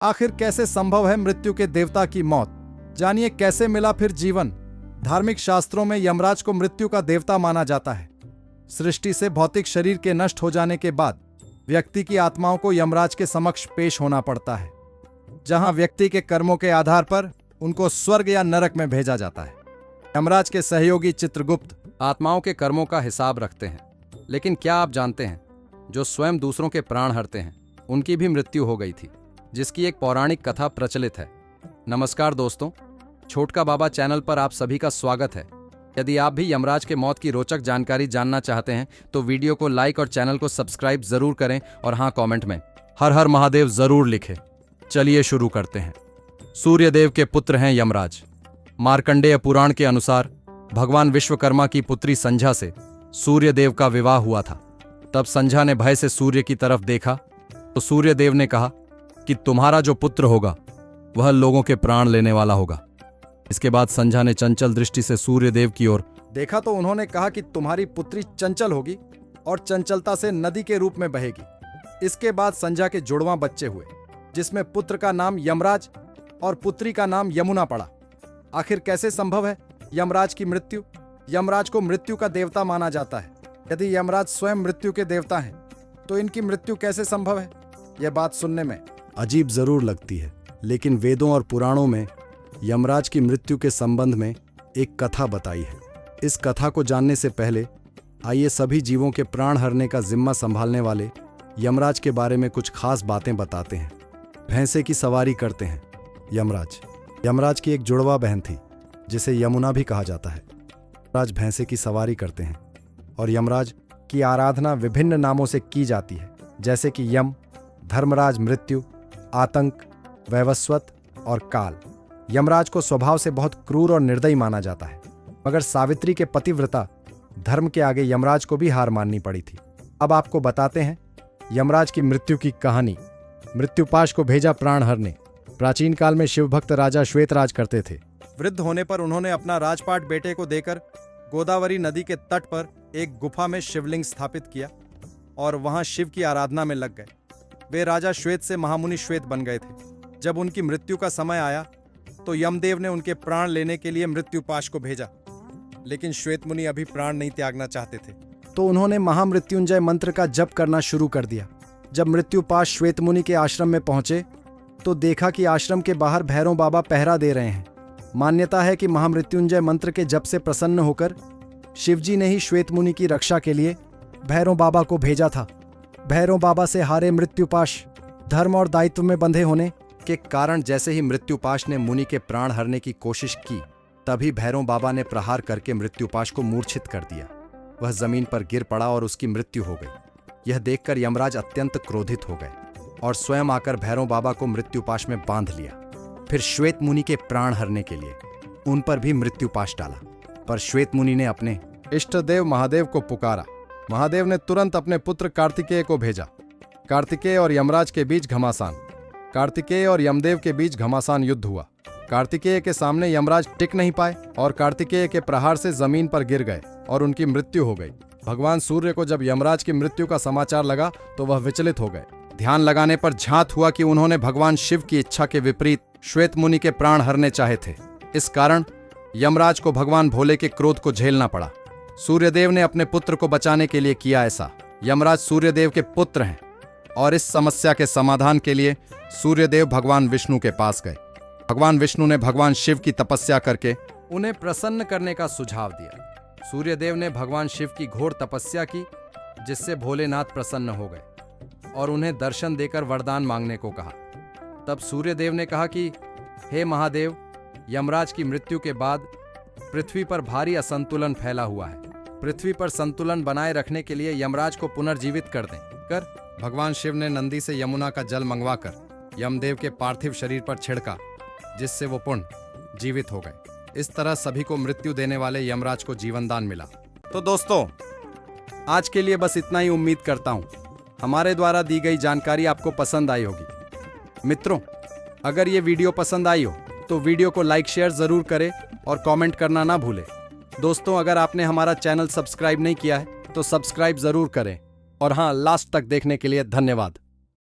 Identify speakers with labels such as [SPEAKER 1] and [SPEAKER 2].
[SPEAKER 1] आखिर कैसे संभव है मृत्यु के देवता की मौत? जानिए कैसे मिला फिर जीवन। धार्मिक शास्त्रों में यमराज को मृत्यु का देवता माना जाता है। सृष्टि से भौतिक शरीर के नष्ट हो जाने के बाद व्यक्ति की आत्माओं को यमराज के समक्ष पेश होना पड़ता है, जहां व्यक्ति के कर्मों के आधार पर उनको स्वर्ग या नरक में भेजा जाता है। यमराज के सहयोगी चित्रगुप्त
[SPEAKER 2] आत्माओं के कर्मों का हिसाब रखते हैं, लेकिन क्या आप जानते हैं जो स्वयं दूसरों के प्राण हरते हैं उनकी भी मृत्यु हो गई थी, जिसकी एक पौराणिक कथा प्रचलित है। नमस्कार दोस्तों, छोटका बाबा चैनल पर आप सभी का स्वागत है। यदि आप भी यमराज के मौत की रोचक जानकारी जानना चाहते हैं तो वीडियो को लाइक और चैनल को सब्सक्राइब जरूर करें और हाँ, कमेंट में हर हर महादेव जरूर लिखें। चलिए शुरू करते हैं। सूर्यदेव के पुत्र हैं यमराज। मार्कंडेय पुराण के अनुसार भगवान विश्वकर्मा की पुत्री संध्या से सूर्यदेव का विवाह हुआ था। तब संध्या ने भय से सूर्य की तरफ देखा तो सूर्यदेव ने कहा कि तुम्हारा जो पुत्र होगा वह लोगों के प्राण लेने वाला होगा। इसके बाद संध्या ने चंचल दृष्टि से सूर्यदेव की ओर
[SPEAKER 1] देखा तो उन्होंने कहा कि तुम्हारी पुत्री चंचल होगी और चंचलता से नदी के रूप में बहेगी। इसके बाद संध्या के जुड़वां बच्चे हुए, जिसमें पुत्र का नाम यमराज और पुत्री का नाम यमुना पड़ा। आखिर कैसे संभव है यमराज की मृत्यु? यमराज को मृत्यु का देवता माना जाता है। यदि यमराज स्वयं मृत्यु के देवता हैं तो इनकी मृत्यु कैसे संभव है? यह बात सुनने में
[SPEAKER 3] अजीब जरूर लगती है, लेकिन वेदों और पुराणों में यमराज की मृत्यु के संबंध में एक कथा बताई है। इस कथा को जानने से पहले आइए सभी जीवों के प्राण हरने का जिम्मा संभालने वाले यमराज के बारे में कुछ खास बातें बताते हैं। भैंसे की सवारी करते हैं यमराज की एक जुड़वा बहन थी जिसे यमुना भी कहा जाता है। यमराज भैंसे की सवारी करते हैं और यमराज की आराधना विभिन्न नामों से की जाती है, जैसे कि यम, धर्मराज, मृत्यु, आतंक, वैवस्वत और काल। यमराज को स्वभाव से बहुत क्रूर और निर्दयी माना जाता है, मगर सावित्री के पतिव्रता धर्म के आगे यमराज को भी हार माननी पड़ी थी। अब आपको बताते हैं यमराज की मृत्यु की कहानी। मृत्युपाश को भेजा प्राण हरने। प्राचीन काल में शिवभक्त राजा श्वेतराज करते थे।
[SPEAKER 1] वृद्ध होने पर उन्होंने अपना राजपाट बेटे को देकर गोदावरी नदी के तट पर एक गुफा में शिवलिंग स्थापित किया और वहां शिव की आराधना में लग गए। वे राजा श्वेत से महामुनि श्वेत बन गए थे। जब उनकी मृत्यु का समय आया तो यमदेव ने उनके प्राण लेने के लिए मृत्युपाश को भेजा, लेकिन श्वेत मुनि अभी प्राण नहीं त्यागना चाहते थे,
[SPEAKER 3] तो उन्होंने महामृत्युंजय मंत्र का जप करना शुरू कर दिया। जब मृत्युपाश श्वेत मुनि के आश्रम में पहुंचे तो देखा कि आश्रम के बाहर भैरव बाबा पहरा दे रहे हैं। मान्यता है कि महामृत्युंजय मंत्र के जप से प्रसन्न होकर शिवजी ने ही श्वेत मुनि की रक्षा के लिए भैरव बाबा को भेजा था। भैरव बाबा से हारे मृत्युपाश धर्म और दायित्व में बंधे होने
[SPEAKER 2] के कारण जैसे ही मृत्युपाश ने मुनि के प्राण हरने की कोशिश की, तभी भैरव बाबा ने प्रहार करके मृत्युपाश को मूर्छित कर दिया। वह जमीन पर गिर पड़ा और उसकी मृत्यु हो गई। यह देखकर यमराज अत्यंत क्रोधित हो गए और स्वयं आकर भैरव बाबा को मृत्युपाश में बांध लिया। फिर श्वेत मुनि के प्राण हरने के लिए उन पर भी मृत्युपाश डाला, पर श्वेत मुनि ने अपने
[SPEAKER 1] इष्ट देव महादेव को पुकारा। महादेव ने तुरंत अपने पुत्र कार्तिकेय को भेजा। कार्तिकेय और यमराज के बीच घमासान। कार्तिकेय और यमदेव के बीच घमासान युद्ध हुआ। कार्तिकेय के सामने यमराज टिक नहीं पाए और कार्तिकेय के प्रहार से जमीन पर गिर गए और उनकी मृत्यु हो गई। भगवान सूर्य को जब यमराज की मृत्यु का समाचार लगा तो वह विचलित हो गए। ध्यान लगाने पर झांत हुआ कि उन्होंने भगवान शिव की इच्छा के विपरीत श्वेत मुनि के प्राण हरने चाहे थे। इस कारण यमराज को भगवान भोले के क्रोध को झेलना पड़ा। सूर्यदेव ने अपने पुत्र को बचाने के लिए किया ऐसा। यमराज सूर्यदेव के पुत्र हैं और इस समस्या के समाधान के लिए सूर्यदेव भगवान विष्णु के पास गए। भगवान विष्णु ने भगवान शिव की तपस्या करके उन्हें प्रसन्न करने का सुझाव दिया। सूर्यदेव ने भगवान शिव की घोर तपस्या की, जिससे भोलेनाथ प्रसन्न हो गए और उन्हें दर्शन देकर वरदान मांगने को कहा। तब सूर्यदेव ने कहा कि हे महादेव, यमराज की मृत्यु के बाद पृथ्वी पर भारी असंतुलन फैला हुआ है। पृथ्वी पर संतुलन बनाए रखने के लिए यमराज को पुनर्जीवित कर दें। भगवान शिव ने नंदी से यमुना का जल मंगवाकर यमदेव के पार्थिव शरीर पर छिड़का, जिससे वो पुनः जीवित हो गए। इस तरह सभी को मृत्यु देने वाले यमराज को जीवनदान मिला। तो दोस्तों, आज के लिए बस इतना ही। उम्मीद करता हूं हमारे द्वारा दी गई जानकारी आपको पसंद आई होगी। मित्रों, अगर ये वीडियो पसंद आई हो तो वीडियो को लाइक शेयर जरूर करें और कमेंट करना ना भूलें। दोस्तों, अगर आपने हमारा चैनल सब्सक्राइब नहीं किया है तो सब्सक्राइब जरूर करें। और हाँ, लास्ट तक देखने के लिए धन्यवाद।